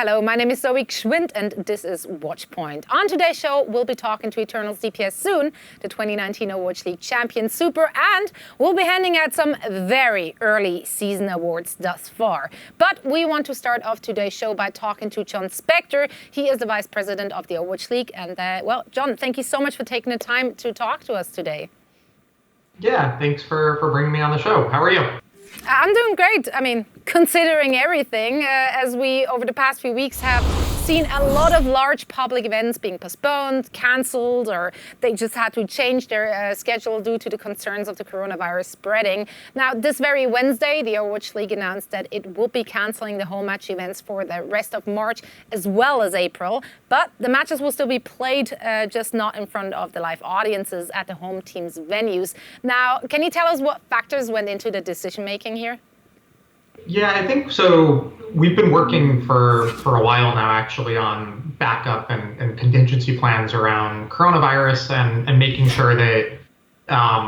Hello, my name is Zoe Schwind and this is Watchpoint. On today's show, we'll be talking to Eternal's DPS soon, the 2019 Overwatch League champion Super, and we'll be handing out some very early season awards thus far. But we want to start off today's show by talking to Jon Spector. He is the Vice President of the Overwatch League. And well, Jon, thank you so much for taking the time to talk to us today. Yeah, thanks for bringing me on the show. How are you? I'm doing great. I mean, considering everything, as we, over the past few weeks, have seen a lot of large public events being postponed, cancelled, or they just had to change their schedule due to the concerns of the coronavirus spreading. Now, this very Wednesday, the Overwatch League announced that it will be cancelling the home match events for the rest of March as well as April. But the matches will still be played, just not in front of the live audiences at the home team's venues. Now, can you tell us what factors went into the decision-making here? Yeah, I think so. We've been working for a while now, actually, on backup and contingency plans around coronavirus and making sure that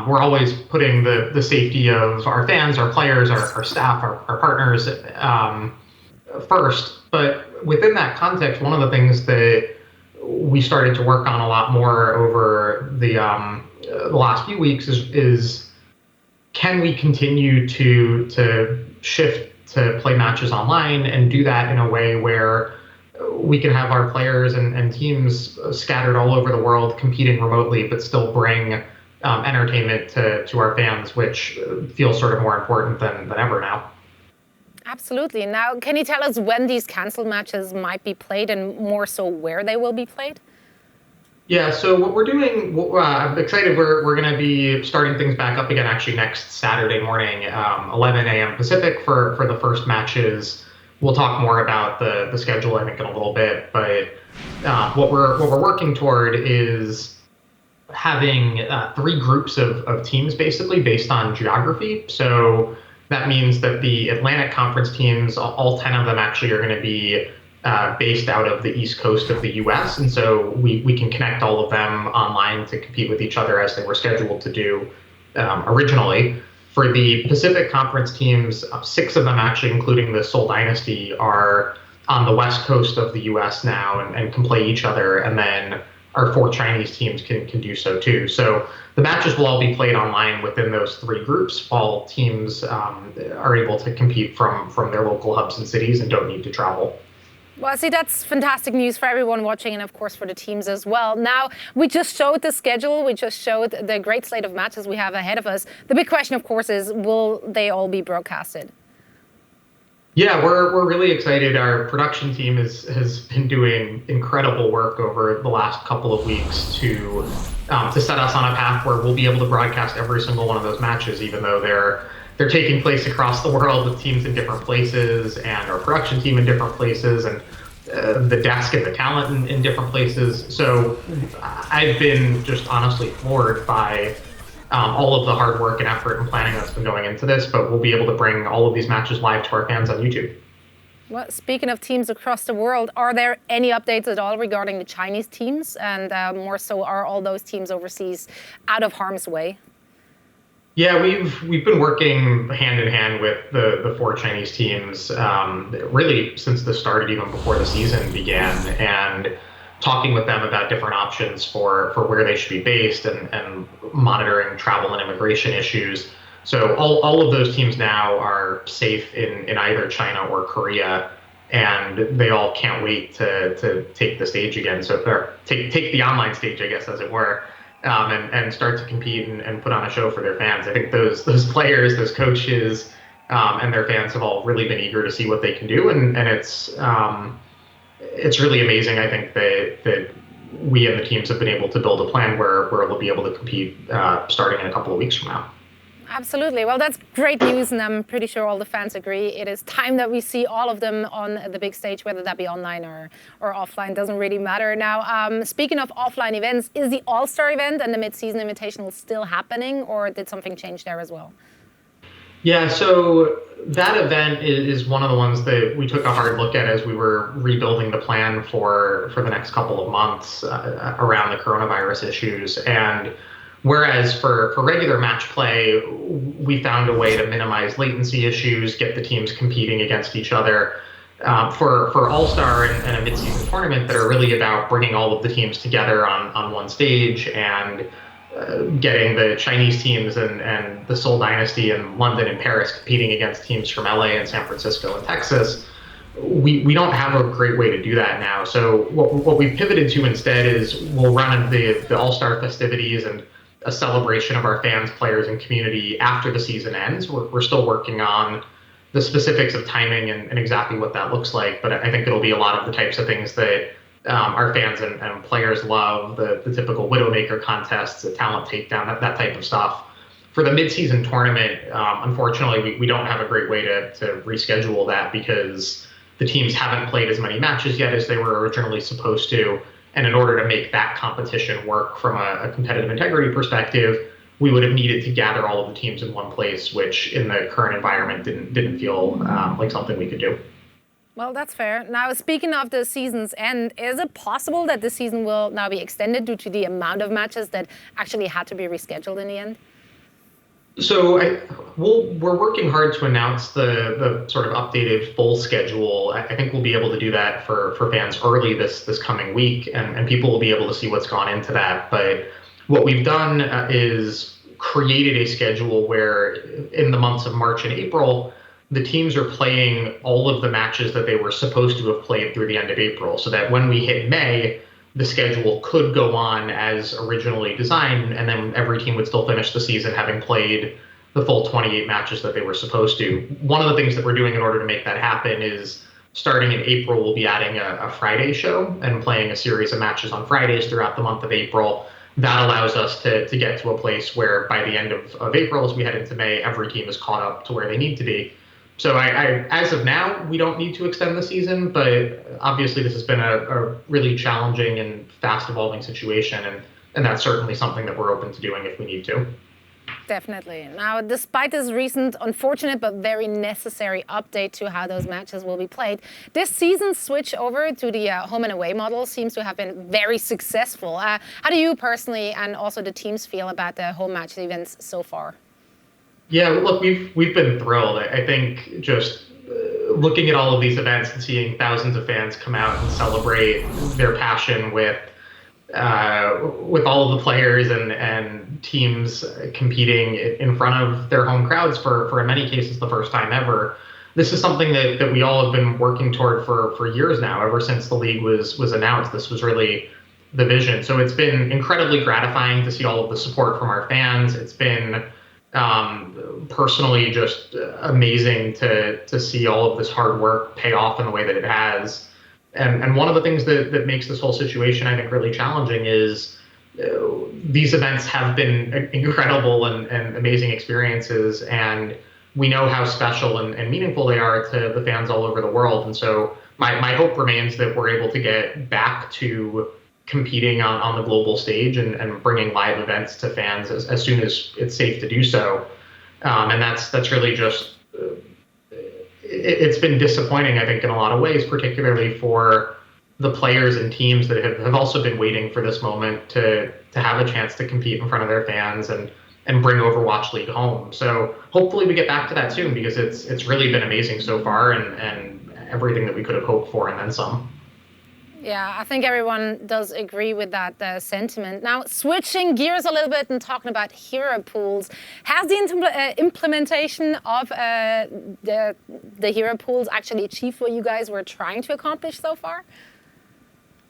we're always putting the safety of our fans, our players, our staff, our partners first. But within that context, one of the things that we started to work on a lot more over the last few weeks is can we continue to shift to play matches online and do that in a way where we can have our players and teams scattered all over the world competing remotely, but still bring entertainment to our fans, which feels sort of more important than ever now. Absolutely. Now, can you tell us when these canceled matches might be played and more so where they will be played? Yeah, so what we're doing, I'm excited, we're going to be starting things back up again actually next Saturday morning, 11 a.m. Pacific for the first matches. We'll talk more about the schedule, I think, in a little bit, but what we're working toward is having 3 groups of teams basically based on geography. So that means that the Atlantic Conference teams, all 10 of them actually are going to be based out of the East Coast of the US. And so we can connect all of them online to compete with each other as they were scheduled to do originally. For the Pacific Conference teams, 6 of them actually, including the Seoul Dynasty, are on the West Coast of the US now and can play each other. And then our 4 Chinese teams can do so too. So the matches will all be played online within those 3 groups. All teams are able to compete from their local hubs and cities and don't need to travel. Well, see, that's fantastic news for everyone watching and, of course, for the teams as well. Now, we just showed the schedule. We just showed the great slate of matches we have ahead of us. The big question, of course, is will they all be broadcasted? Yeah, we're really excited. Our production team has been doing incredible work over the last couple of weeks to set us on a path where we'll be able to broadcast every single one of those matches, even though they're taking place across the world with teams in different places and our production team in different places and the desk and the talent in different places. So I've been just honestly floored by all of the hard work and effort and planning that's been going into this, but we'll be able to bring all of these matches live to our fans on YouTube. Well, speaking of teams across the world, are there any updates at all regarding the Chinese teams? And more so, are all those teams overseas out of harm's way? Yeah, we've been working hand in hand with the 4 Chinese teams really since the start, even before the season began, and talking with them about different options for where they should be based and monitoring travel and immigration issues. So all of those teams now are safe in either China or Korea, and they all can't wait to take the stage again. So take the online stage, I guess, as it were. And start to compete and put on a show for their fans. I think those players, those coaches, and their fans have all really been eager to see what they can do, and it's really amazing. I think that we and the teams have been able to build a plan where we'll be able to compete starting in a couple of weeks from now. Absolutely. Well, that's great news, and I'm pretty sure all the fans agree. It is time that we see all of them on the big stage, whether that be online or offline, doesn't really matter. Now, speaking of offline events, is the All-Star event and the Mid-Season Invitational still happening, or did something change there as well? Yeah, so that event is one of the ones that we took a hard look at as we were rebuilding the plan for the next couple of months around the coronavirus issues. And whereas for regular match play, we found a way to minimize latency issues, get the teams competing against each other. for All-Star and a mid-season tournament that are really about bringing all of the teams together on one stage and getting the Chinese teams and the Seoul Dynasty in London and Paris competing against teams from LA and San Francisco and Texas. We don't have a great way to do that now. So what we've pivoted to instead is we'll run the All-Star festivities and a celebration of our fans, players, and community after the season ends. We're still working on the specifics of timing and exactly what that looks like, but I think it'll be a lot of the types of things that our fans and players love, the typical Widowmaker contests, the talent takedown, that type of stuff. For the mid-season tournament, unfortunately, we don't have a great way to reschedule that because the teams haven't played as many matches yet as they were originally supposed to. And in order to make that competition work from a competitive integrity perspective, we would have needed to gather all of the teams in one place, which in the current environment didn't feel like something we could do. Well, that's fair. Now, speaking of the season's end, is it possible that the season will now be extended due to the amount of matches that actually had to be rescheduled in the end? So we're working hard to announce the sort of updated full schedule. I think we'll be able to do that for fans early this coming week, and people will be able to see what's gone into that. But what we've done is created a schedule where in the months of March and April, the teams are playing all of the matches that they were supposed to have played through the end of April, so that when we hit May, the schedule could go on as originally designed, and then every team would still finish the season having played the full 28 matches that they were supposed to. One of the things that we're doing in order to make that happen is starting in April, we'll be adding a Friday show and playing a series of matches on Fridays throughout the month of April. That allows us to get to a place where by the end of April, as we head into May, every team is caught up to where they need to be. So as of now, we don't need to extend the season, but obviously this has been a really challenging and fast evolving situation, and that's certainly something that we're open to doing if we need to. Definitely. Now, despite this recent unfortunate but very necessary update to how those matches will be played, this season's switch over to the home and away model seems to have been very successful. How do you personally and also the teams feel about the home match events so far? Yeah, look, we've been thrilled. I think just looking at all of these events and seeing thousands of fans come out and celebrate their passion with all of the players and teams competing in front of their home crowds for in many cases the first time ever. This is something that we all have been working toward for years now, ever since the league was announced. This was really the vision. So it's been incredibly gratifying to see all of the support from our fans. It's been personally just amazing to see all of this hard work pay off in the way that it has. And one of the things that makes this whole situation, I think, really challenging is these events have been incredible and amazing experiences, and we know how special and meaningful they are to the fans all over the world. And so my hope remains that we're able to get back to competing on the global stage and bringing live events to fans as soon as it's safe to do so. And that's really just, it's been disappointing, I think, in a lot of ways, particularly for the players and teams that have also been waiting for this moment to have a chance to compete in front of their fans and bring Overwatch League home. So hopefully we get back to that soon, because it's really been amazing so far and everything that we could have hoped for and then some. Yeah, I think everyone does agree with that sentiment. Now, switching gears a little bit and talking about hero pools, has the implementation of the hero pools actually achieved what you guys were trying to accomplish so far?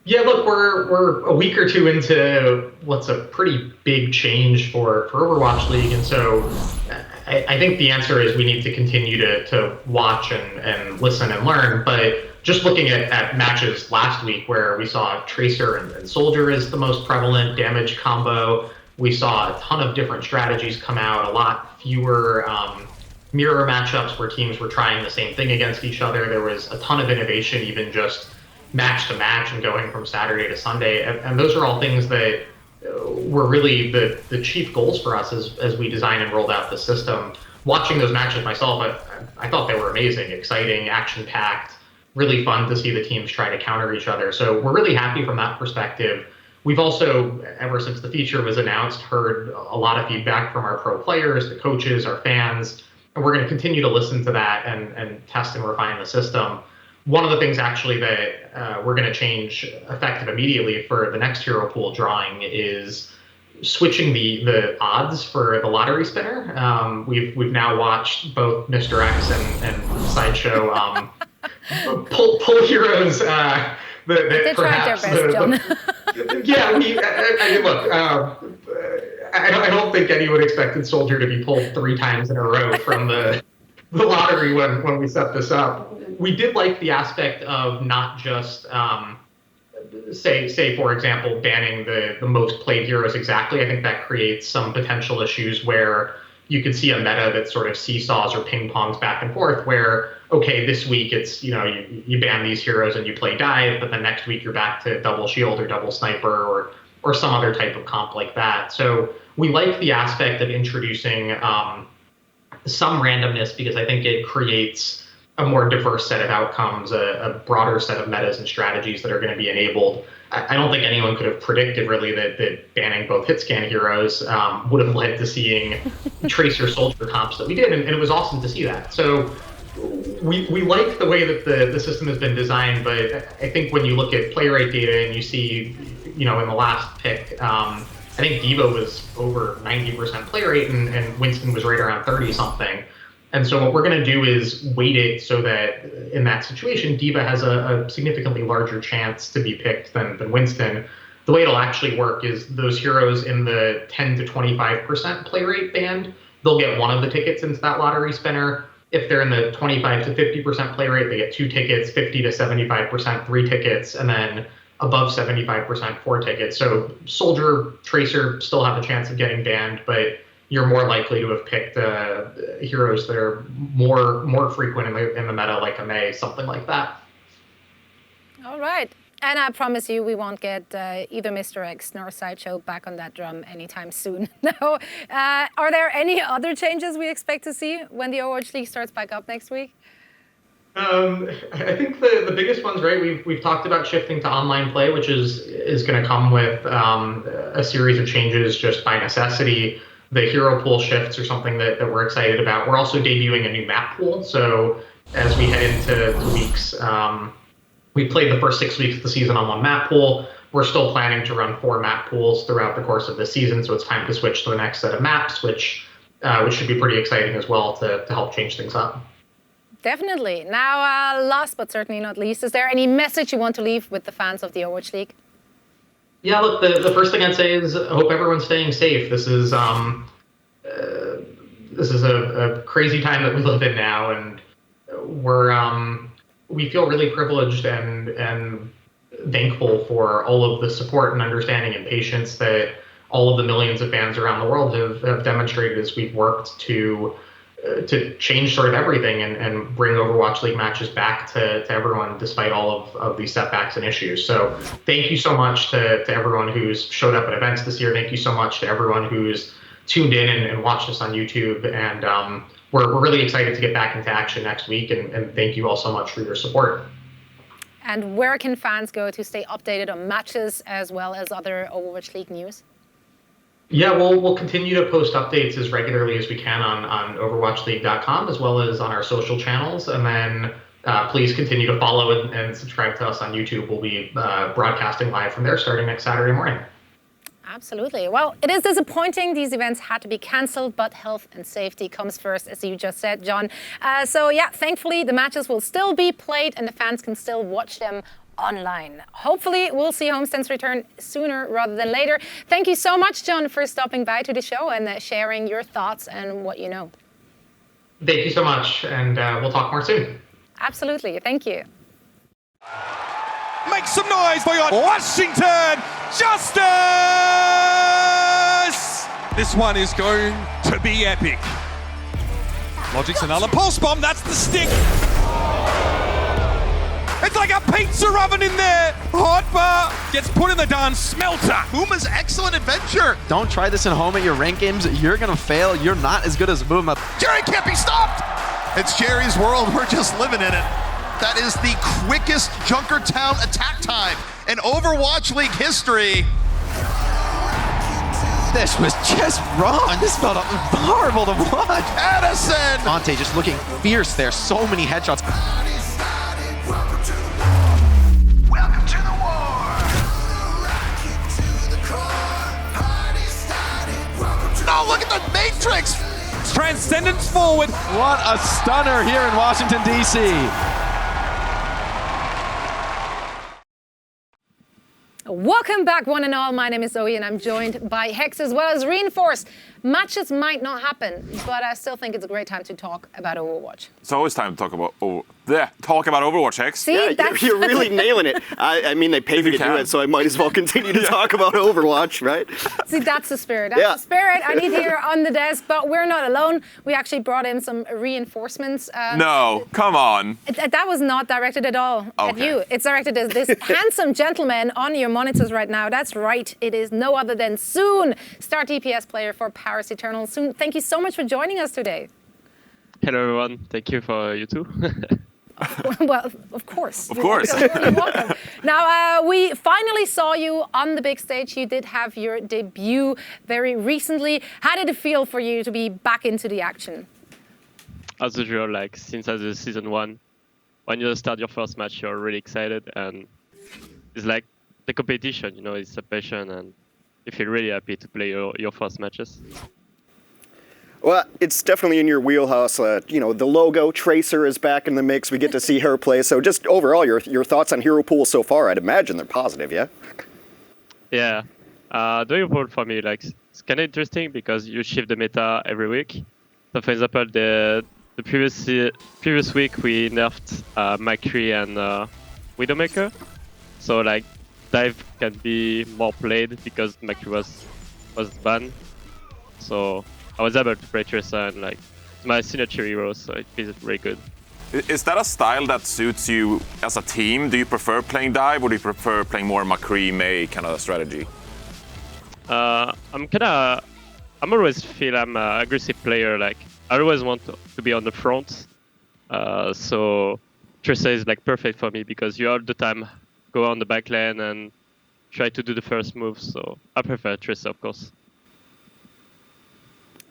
Yeah, look, we're a week or two into what's a pretty big change for Overwatch League, and so I think the answer is we need to continue to watch and listen and learn. But just looking at matches last week where we saw Tracer and Soldier is the most prevalent damage combo, we saw a ton of different strategies come out, a lot fewer mirror matchups where teams were trying the same thing against each other. There was a ton of innovation, even just match to match and going from Saturday to Sunday. And those are all things that were really the chief goals for us as we designed and rolled out the system. Watching those matches myself, I thought they were amazing, exciting, action-packed, really fun to see the teams try to counter each other. So we're really happy from that perspective. We've also, ever since the feature was announced, heard a lot of feedback from our pro players, the coaches, our fans, and we're going to continue to listen to that and test and refine the system. one of the things actually that we're going to change effective immediately for the next hero pool drawing is switching the odds for the lottery spinner. We've now watched both Mr. X and Sideshow pull heroes that perhaps their best, Jon. Yeah, I mean, look, I don't think anyone expected Soldier to be pulled 3 times in a row from the lottery when we set this up. We did like the aspect of not just say for example banning the most played heroes exactly. I think that creates some potential issues where you could see a meta that sort of seesaws or ping pongs back and forth, where okay, this week it's you ban these heroes and you play dive, but then next week you're back to double shield or double sniper or some other type of comp like that. So we like the aspect of introducing some randomness, because I think it creates a more diverse set of outcomes, a broader set of metas and strategies that are going to be enabled. I don't think anyone could have predicted really that banning both hit scan heroes would have led to seeing Tracer Soldier comps that we did, and it was awesome to see that. So we like the way that the system has been designed, but I think when you look at play rate data and you see, in the last pick, I think D.Va was over 90% play rate and Winston was right around 30 something. And so what we're going to do is weight it so that in that situation, D.Va has a significantly larger chance to be picked than Winston. The way it'll actually work is those heroes in the 10 to 25% play rate band, they'll get 1 of the tickets into that lottery spinner. If they're in the 25 to 50% play rate, they get 2 tickets, 50 to 75%, 3 tickets, and then above 75%, 4 tickets. So Soldier, Tracer still have a chance of getting banned, but you're more likely to have picked heroes that are more frequent in the meta, like a May, something like that. All right. And I promise you, we won't get either Mr. X nor Sideshow back on that drum anytime soon. No. Are there any other changes we expect to see when the Overwatch League starts back up next week? I think the biggest ones, right? We've talked about shifting to online play, which is going to come with a series of changes just by necessity. The hero pool shifts are something that we're excited about. We're also debuting a new map pool. So as we head into weeks, we played the first 6 weeks of the season on 1 map pool. We're still planning to run 4 map pools throughout the course of the season. So it's time to switch to the next set of maps, which should be pretty exciting as well to help change things up. Definitely. Now, last but certainly not least, is there any message you want to leave with the fans of the Overwatch League? Yeah, look, the first thing I'd say is I hope everyone's staying safe. This is a crazy time that we live in now, and we feel really privileged and thankful for all of the support and understanding and patience that all of the millions of fans around the world have demonstrated as we've worked to change sort of everything and bring Overwatch League matches back to everyone despite all of these setbacks and issues. So thank you so much to everyone who's showed up at events this year. Thank you so much to everyone who's tuned in and watched us on YouTube. And we're really excited to get back into action next week. And thank you all so much for your support. And where can fans go to stay updated on matches as well as other Overwatch League news? Yeah, we'll continue to post updates as regularly as we can on overwatchleague.com as well as on our social channels. And then please continue to follow and subscribe to us on YouTube. We'll be broadcasting live from there starting next Saturday morning. Absolutely. Well, it is disappointing these events had to be cancelled, but health and safety comes first, as you just said, Jon. So yeah, thankfully the matches will still be played and the fans can still watch them online. Hopefully we'll see homestands return sooner rather than later. Thank you so much, Jon, for stopping by to the show and sharing your thoughts and what you know. Thank you so much, and we'll talk more soon. Absolutely. Thank you. Make some noise for your Washington Justice! This one is going to be epic. Logic's another pulse bomb, that's the stick. It's like a pizza oven in there. Hot bar gets put in the darn smelter. Puma's excellent adventure. Don't try this at home at your ranked games. You're gonna fail. You're not as good as Puma. Jerry can't be stopped. It's Jerry's world. We're just living in it. That is the quickest Junkertown attack time in Overwatch League history. This was just wrong. This felt horrible to watch. Addison! Monte just looking fierce there. So many headshots. Matrix! Transcendence forward. What a stunner here in Washington, D.C. Welcome back, one and all. My name is Zoe, and I'm joined by Hex as well as Reinforce. Matches might not happen, but I still think it's a great time to talk about Overwatch. It's always time to talk about Overwatch, Hex. See, Yeah, you're really nailing it. I mean, they paid me to do it, so I might as well continue to talk about Overwatch, right? See, that's the spirit. That's the spirit I need here on the desk, but we're not alone. We actually brought in some reinforcements. No, come on. That was not directed at all at you. It's directed at this handsome gentleman on your monitors right now. That's right. It is no other than Soon, star DPS player for Paris Eternal. Soon, thank you so much for joining us today. Hello everyone, thank you for you too. Well, of course. Of course. You're welcome. Now, we finally saw you on the big stage. You did have your debut very recently. How did it feel for you to be back into the action? As usual, like since the season 1, when you start your first match, you're really excited, and it's like the competition, you know, it's a passion, and you feel really happy to play your first matches. Well, it's definitely in your wheelhouse. You know, the logo, Tracer is back in the mix. We get to see her play. So just overall, your thoughts on Hero Pool so far, I'd imagine they're positive, yeah? Yeah, the Hero Pool for me, like, it's kind of interesting because you shift the meta every week. So for example, the previous week we nerfed McCree and Widowmaker. So like, dive can be more played because McCree was banned. So I was able to play Tracer, and like my signature hero, so it feels really good. Is that a style that suits you as a team? Do you prefer playing dive, or do you prefer playing more McCree May kind of strategy? I'm always feel I'm an aggressive player. Like I always want to be on the front. So Tracer is like perfect for me because you all the time go on the back lane and try to do the first move. So I prefer Tracer, of course.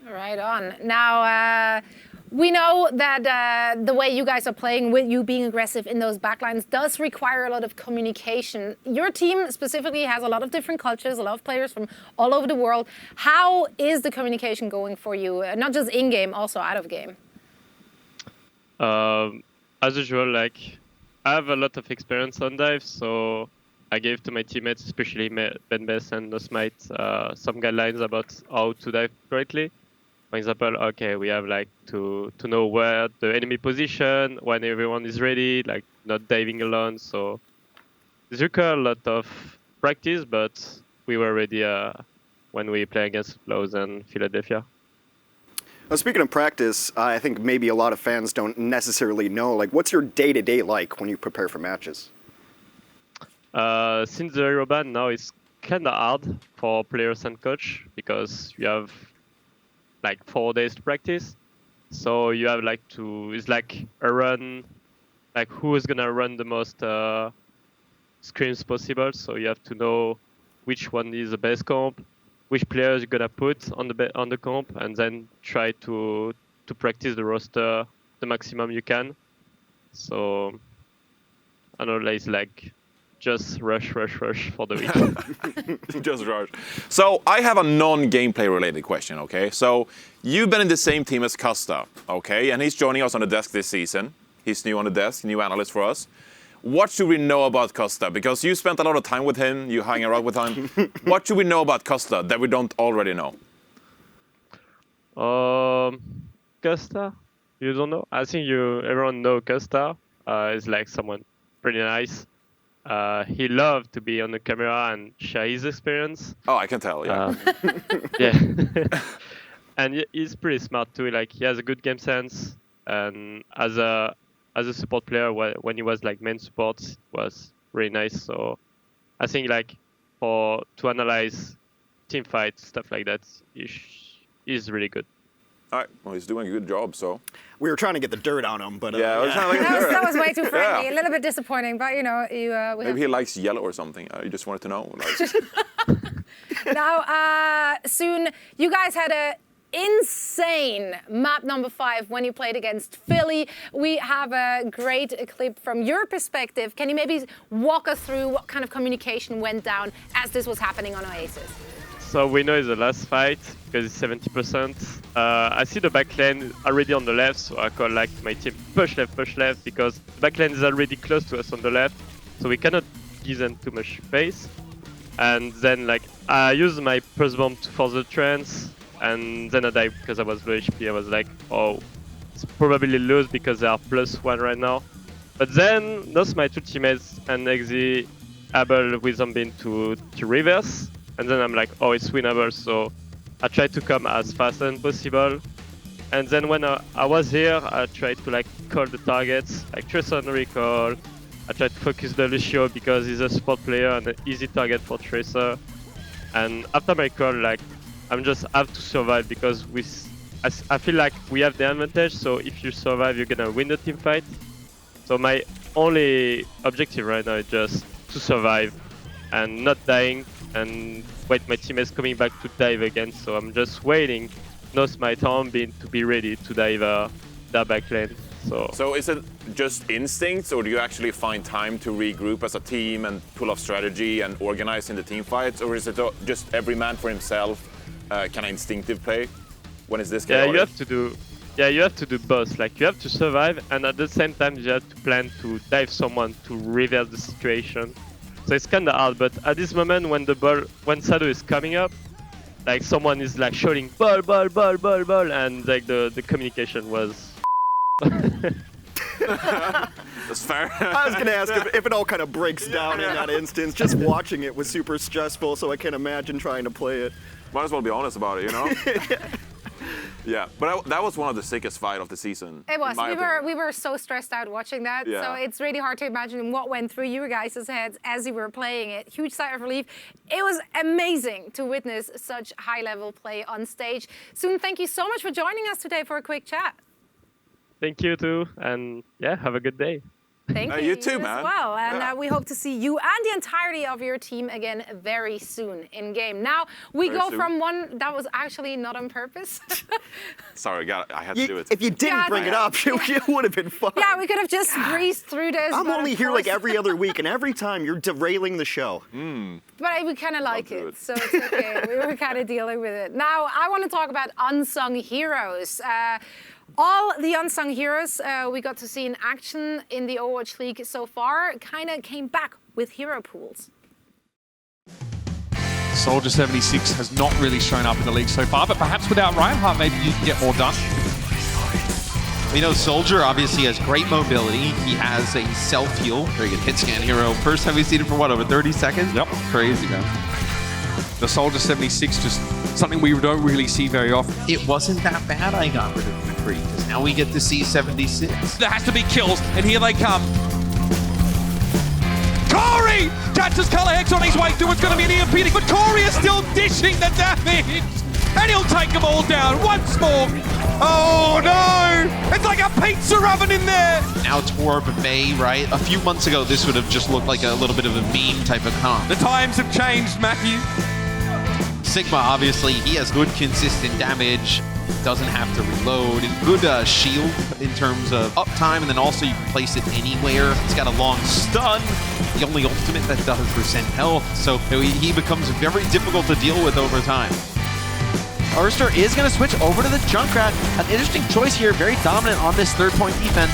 Right on. Now, we know that the way you guys are playing, with you being aggressive in those backlines, does require a lot of communication. Your team specifically has a lot of different cultures, a lot of players from all over the world. How is the communication going for you? Not just in-game, also out of game? As usual, like I have a lot of experience on dive, so I gave to my teammates, especially Benbes and Nosmite, some guidelines about how to dive correctly. For example, okay, we have like to know where the enemy position, when everyone is ready, like not diving alone. So this requires a lot of practice, but we were ready when we play against Flows and Philadelphia. Now, speaking of practice, I think maybe a lot of fans don't necessarily know, like, what's your day-to-day like when you prepare for matches? Since the hero ban now, it's kind of hard for players and coach because you have like 4 days to practice. So you have like it's like a run, like who is gonna run the most screens possible. So you have to know which one is the best comp, which players you're gonna put on the comp, and then try to practice the roster the maximum you can. So I know it's like just rush for the week. Just rush. So I have a non-gameplay related question, okay? So you've been in the same team as Costa, okay? And he's joining us on the desk this season. He's new on the desk, new analyst for us. What should we know about Costa? Because you spent a lot of time with him, you hang around with him. What should we know about Costa that we don't already know? Costa? You don't know? I think everyone know Costa. Is like someone pretty nice. He loved to be on the camera and share his experience. Oh, I can tell, yeah. Yeah. And he's pretty smart too. Like he has a good game sense, and as a support player, when he was like main support, was really nice. So I think like to analyze team fights, stuff like that, he's really good. All right, well, he's doing a good job, so. We were trying to get the dirt on him, but Yeah, I was trying to get That was way too friendly. A little bit disappointing, but you know, Maybe he likes yellow or something. You just wanted to know. Like. Now, Soon, you guys had a insane map number 5 when you played against Philly. We have a great clip from your perspective. Can you maybe walk us through what kind of communication went down as this was happening on Oasis? So we know it's the last fight because it's 70%. I see the back lane already on the left, so I call like my team push left because the back lane is already close to us on the left, so we cannot give them too much space. And then like I use my pulse bomb for the trance, and then I died because I was low HP. I was like, oh, it's probably lose because they are +1 right now. But then those my two teammates and Exy able with zombie to reverse. And then I'm like, oh, it's winnable, so I tried to come as fast as possible. And then when I was here, I tried to like call the targets, like Tracer on recall. I tried to focus the Lucio because he's a support player and an easy target for Tracer. And after my call, like I'm just have to survive because I feel like we have the advantage. So if you survive, you're gonna win the team fight. So my only objective right now is just to survive and not dying. And wait, my teammates coming back to dive again, so I'm just waiting. No smite on being to be ready to dive that back lane. So is it just instincts, or do you actually find time to regroup as a team and pull off strategy and organize in the team fights, or is it just every man for himself, kind of instinctive play? When is this game? You have to do both. Like you have to survive, and at the same time you have to plan to dive someone to reverse the situation. So it's kind of hard, but at this moment when Shadow is coming up, like someone is like shouting ball, and like the communication was. That's fair. I was going to ask if it all kind of breaks down in that instance. Just watching it was super stressful, so I can't imagine trying to play it. Might as well be honest about it, you know? Yeah, but that was one of the sickest fight of the season. It was. We were so stressed out watching that. Yeah. So it's really hard to imagine what went through you guys' heads as you were playing it. Huge sigh of relief. It was amazing to witness such high-level play on stage. Soon, thank you so much for joining us today for a quick chat. Thank you too, and yeah, have a good day. Thank you. You too, man. As well, and we hope to see you and the entirety of your team again very soon in game. Now we go from one that was actually not on purpose. Sorry, I had to do it. If you didn't bring it up, it would have been fun. Yeah, we could have just breezed through this. I'm only here like every other week, and every time you're derailing the show. But we kind of like it, so it's okay. We were kind of dealing with it. Now I want to talk about unsung heroes. All the unsung heroes we got to see in action in the Overwatch League so far kind of came back with hero pools. Soldier 76 has not really shown up in the league so far, but perhaps without Reinhardt, maybe you can get more done. You know, Soldier obviously has great mobility. He has a self-heal, very good hit scan hero. First time we've seen it for what, over 30 seconds? Yep. Crazy, man. The Soldier 76, just something we don't really see very often. It wasn't that bad I got rid of McCree, because now we get to see 76. There has to be kills, and here they come. Corey catches Color Hex on his way through. It's going to be an EMP, but Corey is still dishing the damage, and he'll take them all down once more. Oh no! It's like a pizza oven in there! Now Torb May, right? A few months ago, this would have just looked like a little bit of a meme type of comp. The times have changed, Matthew. Sigma, obviously, he has good consistent damage, doesn't have to reload, good shield in terms of uptime, and then also you can place it anywhere. He's got a long stun, the only ultimate that does % health, so he becomes very difficult to deal with over time. Urster is going to switch over to the Junkrat. An interesting choice here, very dominant on this third-point defense.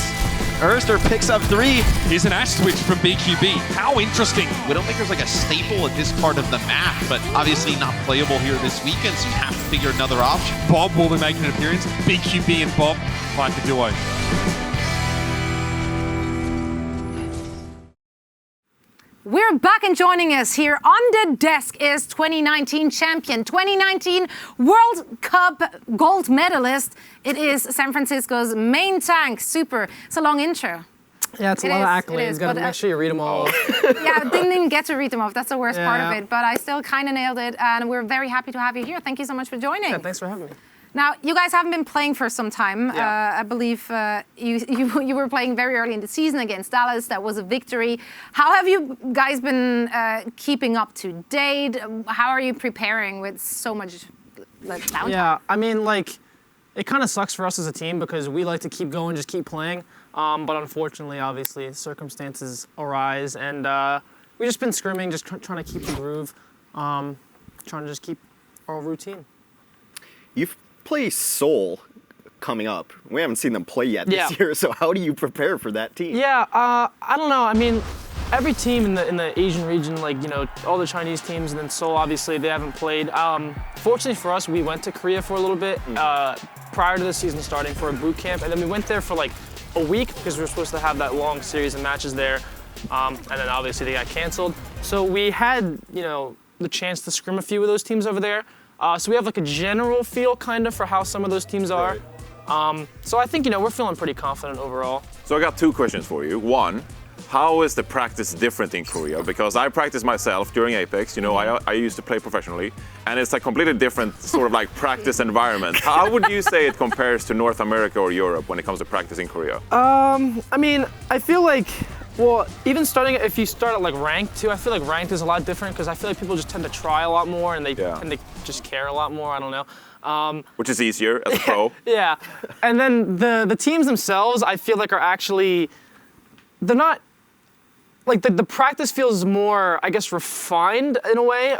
Urster picks up 3. Here's an Ash switch from BQB. How interesting. Widowmaker's like a staple at this part of the map, but obviously not playable here this weekend, so you have to figure another option. Bob will be making an appearance. BQB and Bob like a duo. We're back, and joining us here on the desk is 2019 champion, 2019 World Cup gold medalist. It is San Francisco's main tank. Super. It's a long intro. Yeah, it's a lot of accolades. Gotta make sure you read them all. Yeah, I didn't even get to read them off. That's the worst part of it. But I still kind of nailed it, and we're very happy to have you here. Thank you so much for joining. Yeah, thanks for having me. Now, you guys haven't been playing for some time. I believe you were playing very early in the season against Dallas. That was a victory. How have you guys been keeping up to date? How are you preparing with so much downtime? Yeah, I mean, like, it kind of sucks for us as a team because we like to keep going, just keep playing. But unfortunately, obviously, circumstances arise. And we've just been scrimming, just trying to keep the groove, trying to just keep our routine. You've played Seoul coming up. We haven't seen them play yet this year, so how do you prepare for that team? Yeah, I don't know. I mean, every team in the Asian region, like, you know, all the Chinese teams, and then Seoul, obviously, they haven't played. Fortunately for us, we went to Korea for a little bit prior to the season starting for a boot camp, and then we went there for like a week because we were supposed to have that long series of matches there, and then obviously they got canceled. So we had, you know, the chance to scrim a few of those teams over there. So we have like a general feel kind of for how some of those teams are. So I think, you know, we're feeling pretty confident overall. So I got 2 questions for you. One, how is the practice different in Korea? Because I practice myself during Apex, you know, I used to play professionally, and it's a completely different sort of like practice environment. How would you say it compares to North America or Europe when it comes to practice in Korea? I mean, I feel like, well, even if you start at like ranked too, I feel like ranked is a lot different because I feel like people just tend to try a lot more and they tend to just care a lot more, I don't know. Which is easier as a pro. Yeah, and then the teams themselves, I feel like are actually, they're not, like the practice feels more, I guess, refined in a way.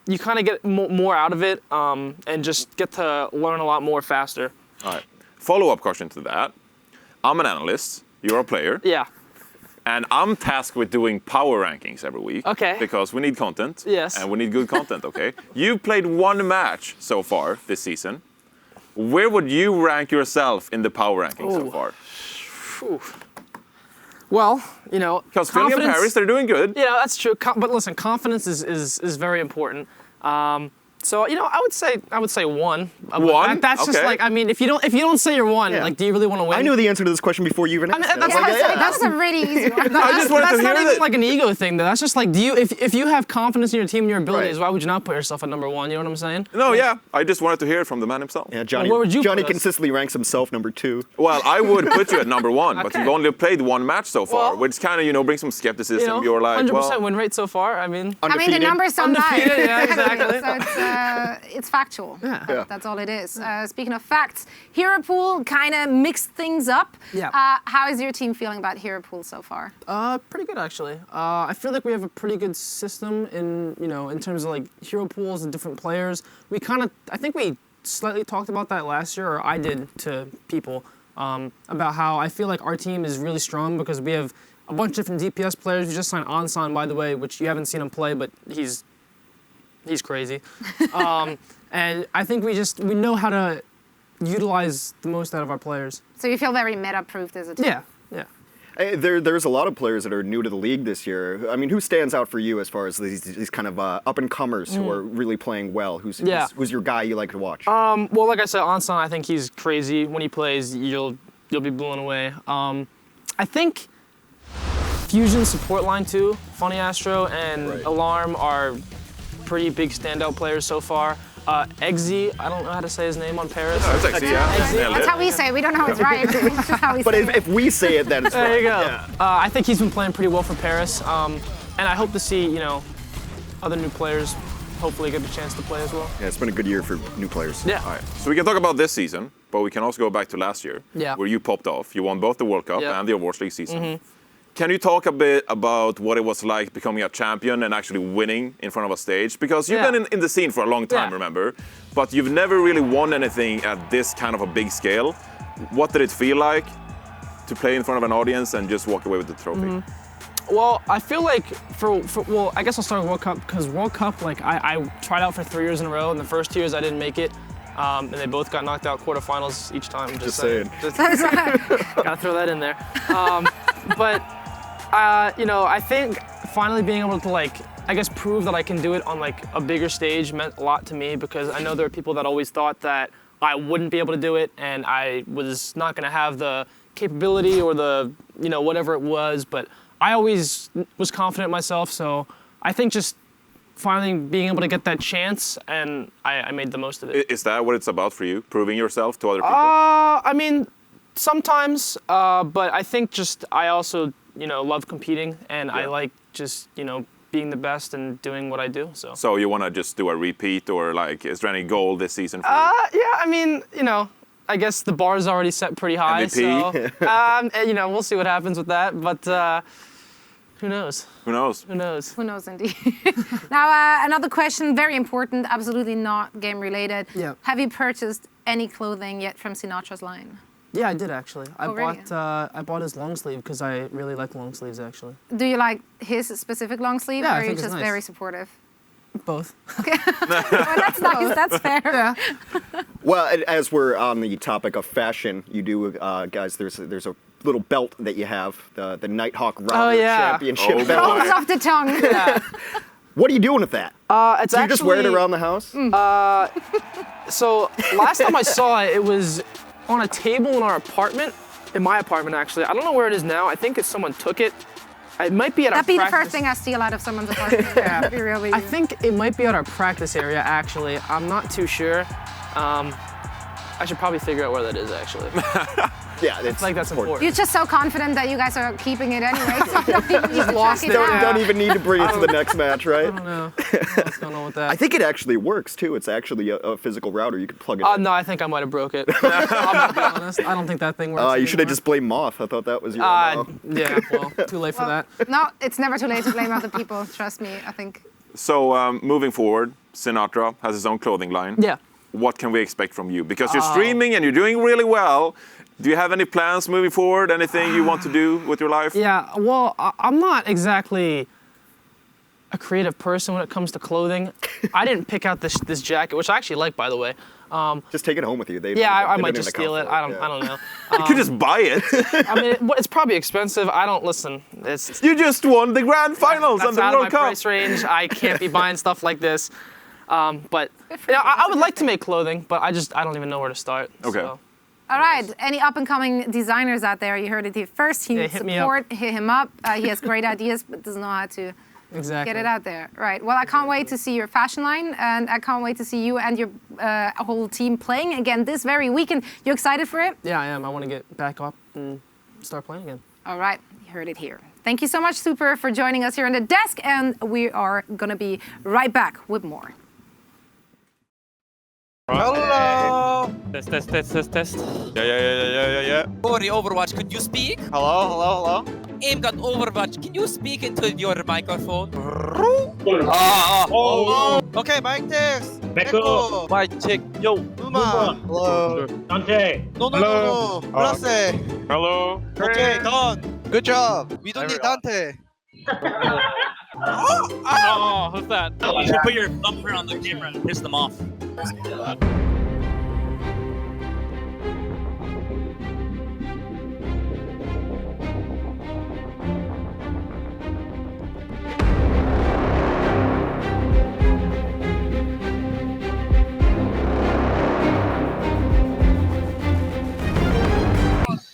You kind of get more out of it and just get to learn a lot more faster. All right. Follow-up question to that. I'm an analyst. You're a player. Yeah. And I'm tasked with doing power rankings every week. Okay. Because we need content. Yes. And we need good content, okay? You played 1 match so far this season. Where would you rank yourself in the power rankings so far? Ooh. Well, you know, because Philly and Paris, they're doing good. Yeah, that's true. But listen, confidence is very important. So, you know, I would say 1. That's just like, I mean, if you don't say you're 1, like, do you really want to win? I knew the answer to this question before you even asked it. That's a really easy one. That's not even like an ego thing, though. That's just like, if you have confidence in your team and your abilities, why would you not put yourself at number 1? You know what I'm saying? No, yeah. I just wanted to hear it from the man himself. Yeah, Johnny. Well, where would you Johnny put us? consistently ranks himself number 2. Well, I would put you at number 1, but Okay. you've only played 1 match so far, Well, which kind of, you know, brings some skepticism. You know, You're like, 100% well, win rate so far. I mean, I mean, the numbers don't lie. Undefeated, yeah, exactly. So it's factual. Yeah. That's all it is. Speaking of facts, Hero Pool kind of mixed things up. Yeah. How is your team feeling about Hero Pool so far? Pretty good actually. I feel like we have a pretty good system in terms of like hero pools and different players. I think we slightly talked about that last year, or I did to people, about how I feel like our team is really strong because we have a bunch of different DPS players. We just signed Unsung, by the way, which you haven't seen him play, but he's crazy. And I think we know how to utilize the most out of our players. So you feel very meta-proofed as a team? Yeah. There's a lot of players that are new to the league this year. I mean, who stands out for you as far as these kind of up-and-comers who are really playing well? Who's your guy you like to watch? Well, like I said, Unsung, I think he's crazy. When he plays, you'll be blown away. I think Fusion support line too, Funny Astro and Alarm are pretty big standout players so far. Eggsy, I don't know how to say his name on Paris. No, it's Eggsy, yeah. That's how we say it. We don't know it's right. It's just how we But say it. if we say it, then it's There right. you go. Yeah. I think he's been playing pretty well for Paris, and I hope to see, you know, other new players hopefully get a chance to play as well. Yeah, it's been a good year for new players. Yeah. All right. So we can talk about this season, but we can also go back to last year, where you popped off. You won both the World Cup and the Overwatch League season. Can you talk a bit about what it was like becoming a champion and actually winning in front of a stage? Because you've been in the scene for a long time, remember? But you've never really won anything at this kind of a big scale. What did it feel like to play in front of an audience and just walk away with the trophy? Well, I feel like well, I guess I'll start with World Cup, because World Cup, like, I tried out for 3 years in a row, and the first 2 years I didn't make it. And they both got knocked out quarterfinals each time. Just saying. Gotta throw that in there. But you know, I think finally being able to, like, I guess prove that I can do it on like a bigger stage meant a lot to me, because I know there are people that always thought that I wouldn't be able to do it and I was not gonna have the capability or the, you know, whatever it was, but I always was confident in myself, so I think just finally being able to get that chance, and I made the most of it. Is that what it's about for you? Proving yourself to other people? I mean, sometimes, but I think just I also, you know, love competing, and I like just, you know, being the best and doing what I do. So you want to just do a repeat, or like, is there any goal this season for you? Yeah, I mean, you know, I guess the bar is already set pretty high. MVP? So, and, you know, we'll see what happens with that, but. Who knows? Who knows? Who knows? Who knows, indeed. Now, another question, very important, absolutely not game related. Yeah. Have you purchased any clothing yet from Sinatra's line? Yeah, I did actually. Really? I bought his long sleeve because I really like long sleeves actually. Do you like his specific long sleeve, Yeah, or I are you think it's just nice. very supportive? Both. Well, that's nice. That's fair. Yeah. Well, as we're on the topic of fashion, you do, guys, there's a little belt that you have, the Nighthawk Router Championship Oh, belt. Rolls off the tongue. Yeah. What are you doing with that? It's Do you just wear it actually- around the house? So last time I saw it, it was on a table in our apartment, in my apartment actually. I don't know where it is now. I think someone took it. It might be at our That'd be the practice. first thing I steal out of someone's apartment. To be real with you. I think it might be at our practice area actually. I'm not too sure. I should probably figure out where that is actually. Yeah, it's Like that's important. You're just so confident that you guys are keeping it anyway. So you don't even need to lost track it it. down. Don't even need to bring it to the next match, right? I don't know what's going on with that. I think it actually works too. It's actually a physical router. You can plug it in. No, I think I might have broke it. I'm gonna be honest. I don't think that thing works. You should have anymore. just blamed Moth. I thought that was your MO. Yeah, well, too late for that. No, it's never too late to blame other people. Trust me, I think. So moving forward, Sinatra has his own clothing line. Yeah. What can we expect from you? Because you're streaming and you're doing really well. Do you have any plans moving forward? Anything you want to do with your life? Yeah, well, I'm not exactly a creative person when it comes to clothing. I didn't pick out this jacket, which I actually like, by the way. Just take it home with you. They Yeah, I they might don't just even steal it. account for I don't know. You could just buy it. I mean, it's probably expensive. I don't listen. It's You just won the grand finals that's and the out of my World Cup. price range. I can't be buying stuff like this. But yeah, I would like to make clothing, but I don't even know where to start. Okay. So. All right, any up-and-coming designers out there? You heard it here first. He Yeah, needs hit me support. Hit him up. He has great ideas, but doesn't know how to Exactly. get it out there. Right. Well, I can't wait to see your fashion line, and I can't wait to see you and your whole team playing again this very weekend. You excited for it? Yeah, I am. I want to get back up and start playing again. All right, you heard it here. Thank you so much, Super, for joining us here on the desk, and we are gonna be right back with more. Hello! Test. Yeah. Sorry, Overwatch, could you speak? Hello. Aim got Overwatch, can you speak into your microphone? Okay, mic test. Echo. Mic check. Yo. Uma. Hello. Dante. No. Blase. Hello. Okay, done. Good job. We don't need Dante. Oh, who's that? You should put your thumb on the camera and piss them off.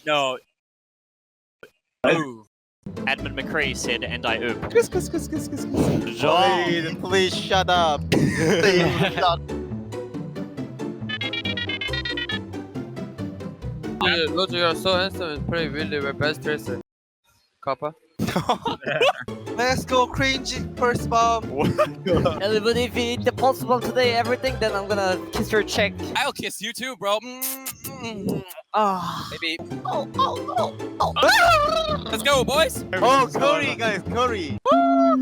No. Ooh. Admin McCray said, and I oop. Jon, please shut up. Please shut. Look, you're so handsome and pretty really we're best tracer. Copper. Let's go cringe first bomb. Everybody, if you eat the pulse bomb today, everything, then I'm gonna kiss your cheek. I'll kiss you too, bro. Maybe. Let's go, boys. Oh, Curry, guys, Curry. Woo,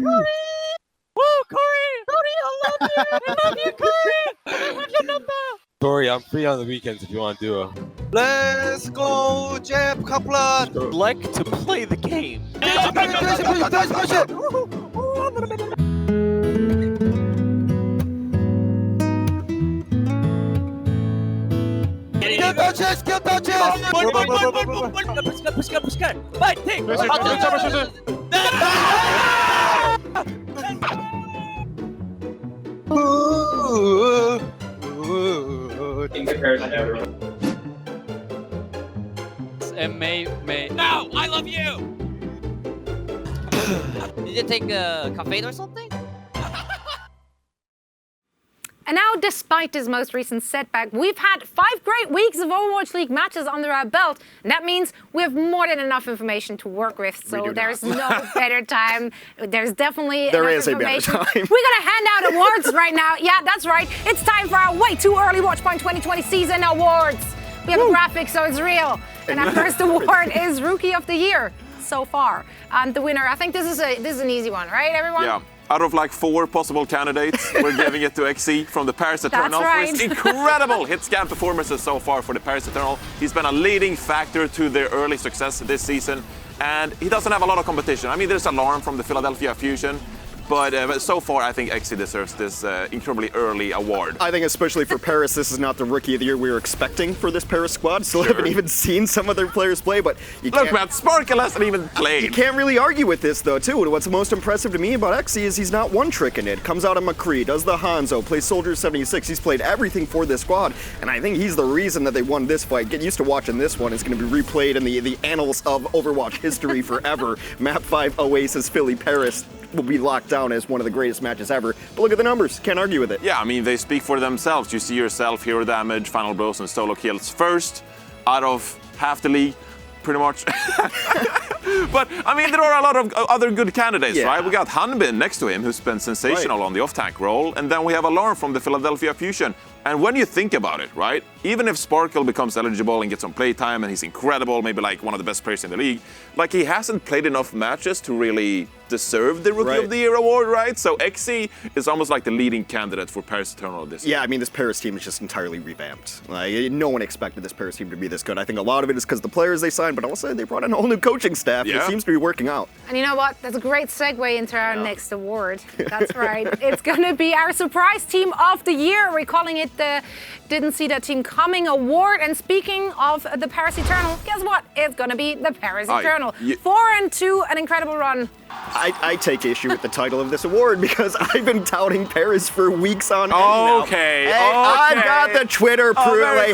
Corey! Corey, I love you! I love you, Corey! I have your number! Corey, I'm free on the weekends if you want to do a. Let's go, Jeff Kaplan. Like to play the game. Push it. Get touches. Push it. Fight, take. In comparison to everyone. May. No, I love you. Did you take caffeine or something? And now, despite this most recent setback, we've had 5 great weeks of Overwatch League matches under our belt. And that means we have more than enough information to work with. So there's no better time. There's definitely There enough is a better information. time. We're going to hand out awards right now. Yeah, that's right. It's time for our way too early Watchpoint 2020 season awards. We have a graphic, so it's real. And our first award is Rookie of the Year. so far. And the winner, I think this is an easy one, right, everyone? Yeah. Out of like 4 possible candidates, we're giving it to XE from the Paris Eternal for his incredible hit scan performances so far for the Paris Eternal. He's been a leading factor to their early success this season, and he doesn't have a lot of competition. I mean, there's Alarm from the Philadelphia Fusion, but so far I think XE deserves this incredibly early award. I think especially for Paris, this is not the Rookie of the Year we were expecting for this Paris squad. Still haven't even seen some of their players play, but you Look, man, Sparkle hasn't even played. You can't really argue with this, though, too. What's most impressive to me about XE is he's not one-tricking it. Comes out of McCree, does the Hanzo, plays Soldier 76. He's played everything for this squad, and I think he's the reason that they won this fight. Get used to watching this one. It's going to be replayed in the annals of Overwatch history forever. Map 5 Oasis Philly Paris will be locked down as one of the greatest matches ever. But look at the numbers. Can't argue with it. Yeah, I mean, they speak for themselves. You see yourself, hero damage, final blows, and solo kills first out of half the league, pretty much. But, I mean, there are a lot of other good candidates, right? We got Hanbin next to him, who's been sensational on the off-tank role, and then we have Alarm from the Philadelphia Fusion. And when you think about it, right, even if Sparkle becomes eligible and gets some playtime and he's incredible, maybe like one of the best players in the league, like he hasn't played enough matches to really deserve the Rookie of the Year award, right? So XE is almost like the leading candidate for Paris Eternal this year. Yeah, I mean, this Paris team is just entirely revamped. Like, no one expected this Paris team to be this good. I think a lot of it is because the players they signed, but also they brought in a whole new coaching staff. It seems to be working out. And you know what? That's a great segue into our next award. That's right. It's going to be our Surprise Team of the Year. We're calling it the Didn't See That Team Coming Award. And speaking of the Paris Eternal, guess what? It's going to be the Paris Eternal. 4-2, an incredible run. I take issue with the title of this award because I've been touting Paris for weeks on end now. Okay. I've got the Twitter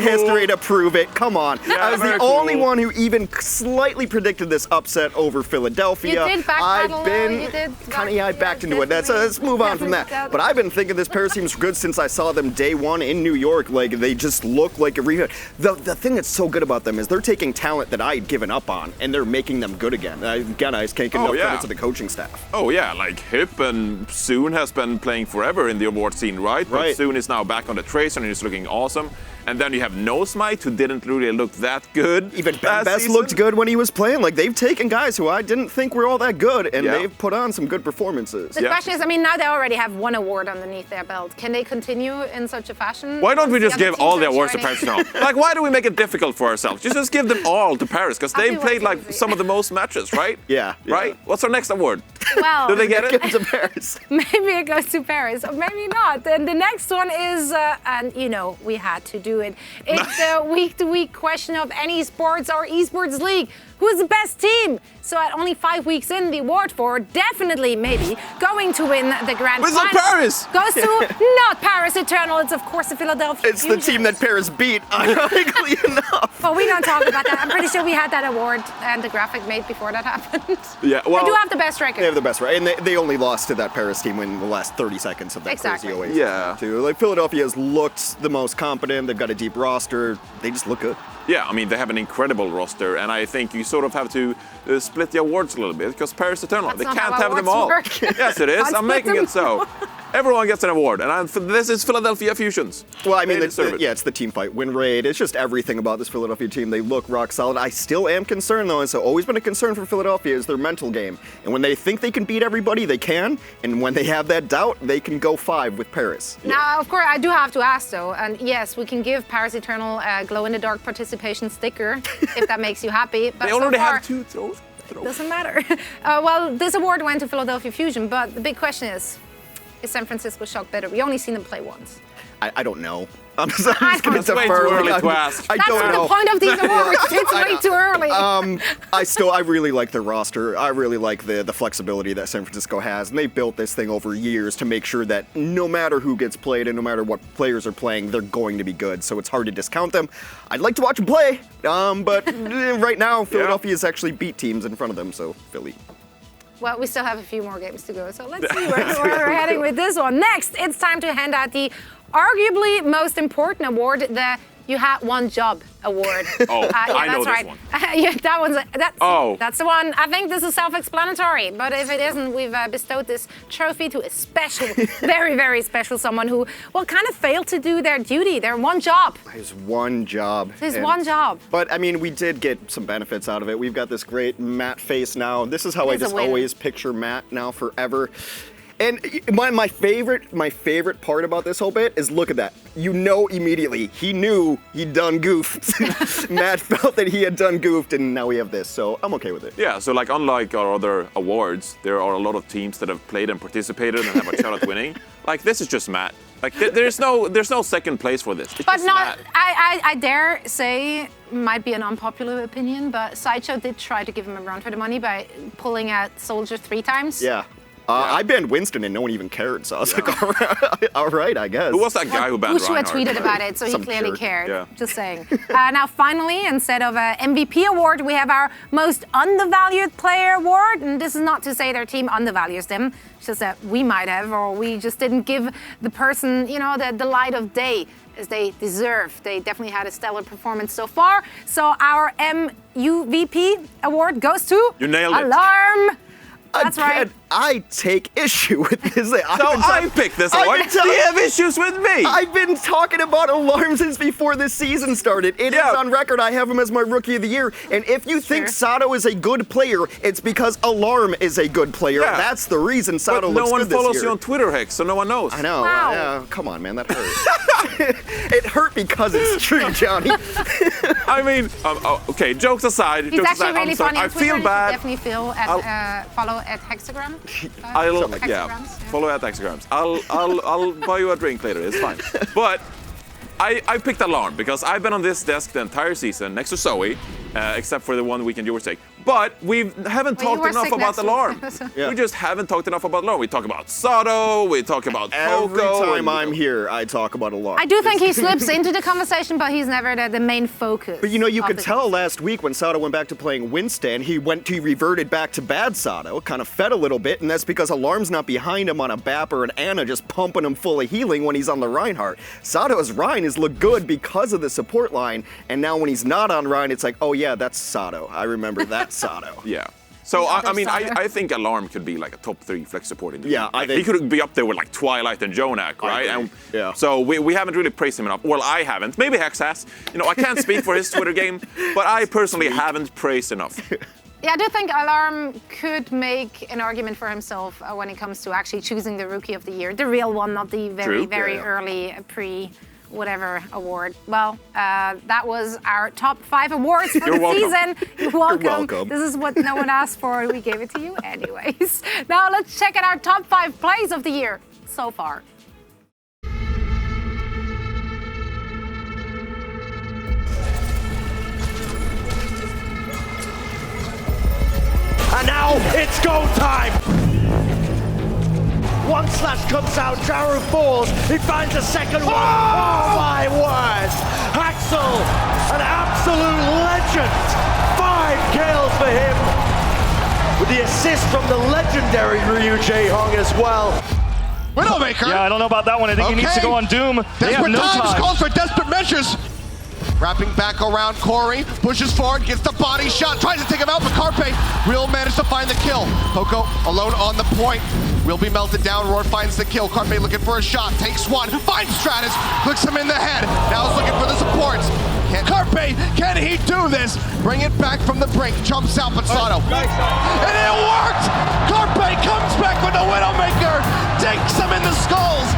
history to prove it. Come on. I was the only one who even slightly predicted this upset over Philadelphia. You did backpedal. I backed into it. Let's move on from that. But I've been thinking this Paris team's good since I saw them day one in New York. Like, they just look like a rebound. The thing that's so good about them is they're taking talent that I had given up on and they're making them good again. Again, I just can't get enough credit to the coaching staff. Oh yeah, like Hip and Soon has been playing forever in the award scene, right? But Soon is now back on the Tracer and he's looking awesome. And then you have Nosmite, who didn't really look that good. Even Best looked good when he was playing. Like, they've taken guys who I didn't think were all that good, and they've put on some good performances. The question is, I mean, now they already have one award underneath their belt. Can they continue in such a fashion? Why don't we just give all the awards to Paris now? Like, why do we make it difficult for ourselves? Just give them all to Paris, because they've played like some of the most matches, right? Yeah. Right? What's our next award? Well, do they get it? To Paris. Maybe it goes to Paris, or maybe not. And the next one is, and you know, we had to do it. It's the week-to-week question of any sports or Esports League. Who's the best team? So at only 5 weeks in, the award for definitely, maybe, going to win the grand final Paris? goes to not Paris Eternal. It's, of course, the Philadelphia It's the team that Paris beat, ironically enough. Well, we don't talk about that. I'm pretty sure we had that award and the graphic made before that happened. Yeah, well, they do have the best record. They have the best record. And they only lost to that Paris team in the last 30 seconds of that crazy Oasis. Yeah. Too. Like, Philadelphia has looked the most competent. They've got a deep roster. They just look good. Yeah, I mean, they have an incredible roster, and I think you sort of have to split the awards a little bit, because Paris Eternal, they can't have them all. Yes, it is. I'm making it so. Everyone gets an award, and this is Philadelphia Fusions. Well, I mean, it's the team fight, win rate. It's just everything about this Philadelphia team. They look rock solid. I still am concerned, though, and it's always been a concern for Philadelphia, is their mental game. And when they think they can beat everybody, they can. And when they have that doubt, they can go 5 with Paris. Now, of course, I do have to ask, though, and yes, we can give Paris Eternal a glow-in-the-dark participation sticker, if that makes you happy. But they already have 2 throws. Doesn't matter. Well, this award went to Philadelphia Fusion, but the big question is San Francisco Shock better? We only seen them play once. I don't know. I'm just going to It's way too early to ask. I don't know. That's the point of these awards. It's way too early. I really like their roster. I really like the flexibility that San Francisco has, and they built this thing over years to make sure that no matter who gets played and no matter what players are playing, they're going to be good. So it's hard to discount them. I'd like to watch them play, but right now Philadelphia's actually beat teams in front of them, so Philly. Well, we still have a few more games to go, so let's see where we're heading with this one. Next, it's time to hand out the arguably most important award, the You had one job award. Oh, I know that's this right. one. Yeah, that's the one. I think this is self-explanatory. But if it isn't, we've bestowed this trophy to a special, very, very special someone who, well, kind of failed to do their duty, their one job. His one job. His one job. But I mean, we did get some benefits out of it. We've got this great Matt face now. This is how I He's a just winner. always picture Matt now forever. And my favorite part about this whole bit is look at that. You know immediately, he knew he'd done goofed. Matt felt that he had done goofed, and now we have this, so I'm okay with it. Yeah, so like unlike our other awards, there are a lot of teams that have played and participated and have a shot at winning. Like this is just Matt. Like there's no second place for this. It's But just not, Matt. I dare say, might be an unpopular opinion, but Sideshow did try to give him a run for the money by pulling out Soldier 3 times. Yeah. I banned Winston and no one even cared, so I was like, all right, I guess. Who was that guy who banned Ushua Reinhardt? tweeted about it, so he Some clearly jerk. cared. Yeah. Just saying. Now, finally, instead of an MVP award, we have our most undervalued player award. And this is not to say their team undervalues them. It's just that we might have, or we just didn't give the person, you know, the light of day as they deserve. They definitely had a stellar performance so far. So our MUVP award goes to You nailed it. Alarm. That's Again, right. I take issue with this. So I picked this award. Do you have issues with me? I've been talking about Alarm since before this season started. It is on record. I have him as my Rookie of the Year. And if you think Sato is a good player, it's because Alarm is a good player. Yeah. That's the reason Sato But looks no one good this follows year. you on Twitter, Hex, so no one knows. I know. Wow. Yeah, come on, man. That hurt. It hurt because it's true, Johnny. I mean, okay, jokes aside. He's jokes actually aside, really I'm sorry. funny on I Twitter. feel You should bad. definitely follow at Hexagram. Follow at Hexagrams. I'll buy you a drink later. It's fine. But I picked Alarm because I've been on this desk the entire season next to Zoe, except for the one weekend you were sick. But we haven't Well, you talked were enough sick about next Alarm. week. We just haven't talked enough about Alarm. We talk about Sato, we talk about Every Poco. time I'm here, I talk about Alarm. I do think he slips into the conversation, but he's never the main focus. But you know, you of could the tell last week when Sato went back to playing Winston, he reverted back to bad Sato, kind of fed a little bit, and that's because Alarm's not behind him on a Bap or an Ana just pumping him full of healing when he's on the Reinhardt. Sato's Rein has looked good because of the support line, and now when he's not on Rein, it's like, oh yeah, that's Sato. I remember that Sato. Yeah. So, The I mean, other Sato. I think Alarm could be like a top 3 flex support in the Yeah, league. I Like, think- he could be up there with like Twilight and Jonak, right? agree. And Yeah. So we haven't really praised him enough. Well, I haven't. Maybe Hex has. You know, I can't speak for his Twitter game, but I personally haven't praised enough. Yeah, I do think Alarm could make an argument for himself when it comes to actually choosing the Rookie of the Year, the real one, not the very, True. very early pre-whatever award. Well, that was our top 5 awards for You're the welcome. season. You're welcome. welcome. This is what no one asked for. We gave it to you anyways. Now let's check out our top 5 plays of the year so far. And now it's go time! One slash comes out, Jaru falls, he finds a second one. Oh my word! Axel, an absolute legend! 5 kills for him! With the assist from the legendary Ryu Jae-hong as well. Widowmaker? Yeah, I don't know about that one. I think he needs to go on Doom. They have Desperate no times time. calls for desperate measures. Wrapping back around Corey, pushes forward, gets the body shot, tries to take him out, but Carpe will manage to find the kill. Poco alone on the point, will be melted down. Roar finds the kill. Carpe looking for a shot, takes one, finds Stratus, clicks him in the head. Now he's looking for the supports. Carpe, can he do this? Bring it back from the brink, jumps out, but Sato. And it worked! Carpe comes back with the Widowmaker, takes him in the skulls.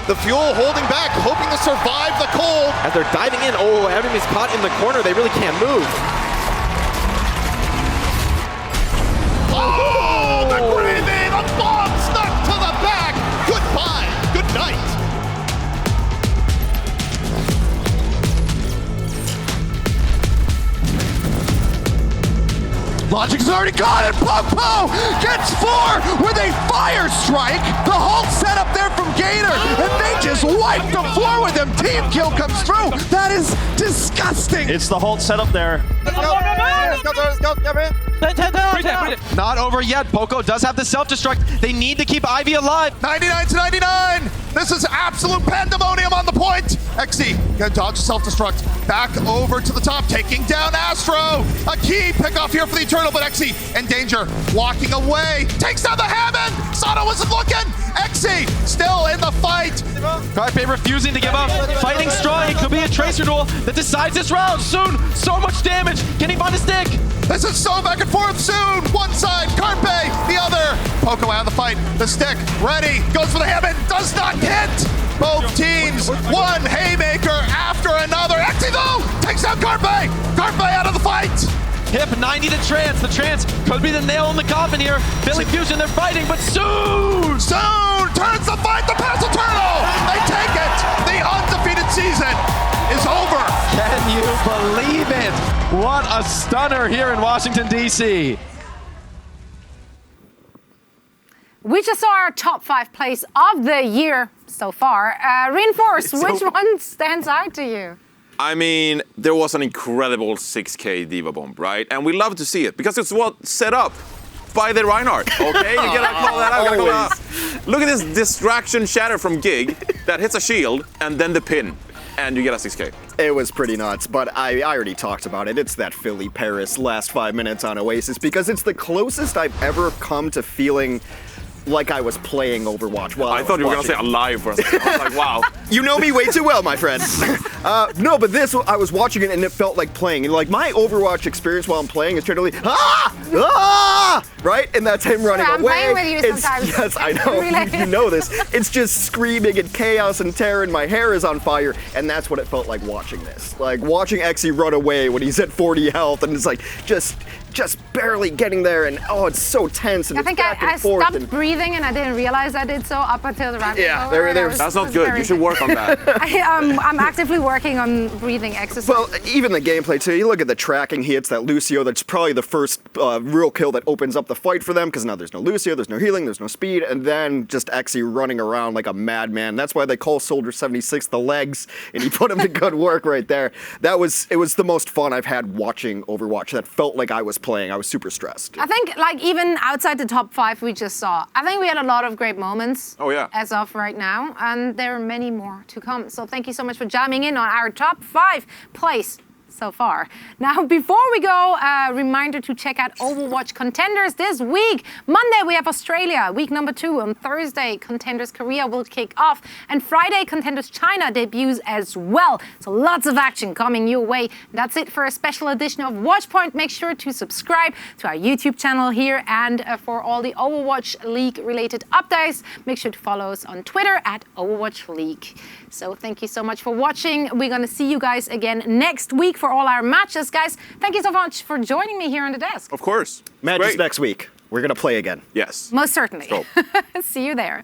The Fuel holding back, hoping to survive the cold. As they're diving in, oh, everybody's caught in the corner. They really can't move. Oh, the breathing, a bomb stuck to the back. Goodbye, good night. Logic's already got it. Popo gets 4 with a fire strike. The halt set up there from Gator, and they just wipe the floor with him. Team kill comes through. That is disgusting. It's the hold set up there. Let's go, Gavin. Not over yet. Poco does have the self-destruct. They need to keep Ivy alive. 99 to 99. This is absolute pandemonium on the point. XE gonna dodge self-destruct. Back over to the top, taking down Astro. A key pickoff here for the Eternal, but XE in danger. Walking away. Takes down the Hammond. Sato wasn't looking. XE still in the fight. Carpe refusing to give up. Fighting strong. It could be a Tracer duel that decides this round. Soon, so much damage. Can he find a stick? This is so back and forth soon. One side, Carpe, the other. Poco out of the fight. The stick ready. Goes for the Hammond. Does not hit. Both teams, one haymaker after another. XE though takes down Carpe. Carpe out of the fight. Hip 90 to Trance. The Trance could be the nail in the coffin here. Billy Fusion, they're fighting, but soon turns the fight. The Pass Eternal. They take it. The undefeated season is over. Can you believe it? What a stunner here in Washington, D.C. We just saw our top 5 plays of the year so far. Reinforce, which one stands out to you? I mean, there was an incredible 6K Diva Bomb, right? And we love to see it because it's what set up by the Reinhardt, okay? You gotta call that out. Call that out. Look at this distraction shatter from Gig that hits a shield and then the pin, and you get a 6K. It was pretty nuts, but I already talked about it. It's that Philly Paris last 5 minutes on Oasis because it's the closest I've ever come to feeling like I was playing Overwatch while I thought you were going to say alive for a second. I was like, wow. You know me way too well, my friend. No, but this, I was watching it and it felt like playing. And like my Overwatch experience while I'm playing is generally, right? And that's him running I'm away. playing with you sometimes. Yes, I know. You know this. It's just screaming and chaos and terror and my hair is on fire. And that's what it felt like watching this. Like watching XE run away when he's at 40 health and it's like just barely getting there and oh, it's so tense and I think I stopped breathing and I didn't realize I did so up until the round was over. That's not good. You should work on that. I'm actively working on breathing exercises. Well, even the gameplay too. You look at the tracking. He hits that Lucio. That's probably the first real kill that opens up the fight for them because now there's no Lucio, there's no healing, there's no speed, and then just XE running around like a madman. That's why they call Soldier 76 the legs, and he put him to good work right there. It was the most fun I've had watching Overwatch. That felt like I was playing. I was super stressed. I think like even outside the top 5 we just saw, I think we had a lot of great moments as of right now, and there are many more to come. So thank you so much for jamming in on our top 5 plays so far. Now, before we go, a reminder to check out Overwatch Contenders this week. Monday, we have Australia, week number 2. On Thursday, Contenders Korea will kick off. And Friday, Contenders China debuts as well. So lots of action coming your way. That's it for a special edition of Watchpoint. Make sure to subscribe to our YouTube channel here. And for all the Overwatch League related updates, make sure to follow us on Twitter at Overwatch League. So thank you so much for watching. We're going to see you guys again next week for all our matches. Guys, thank you so much for joining me here on the desk. Of course. Matches next week. We're going to play again. Yes. Most certainly. See you there.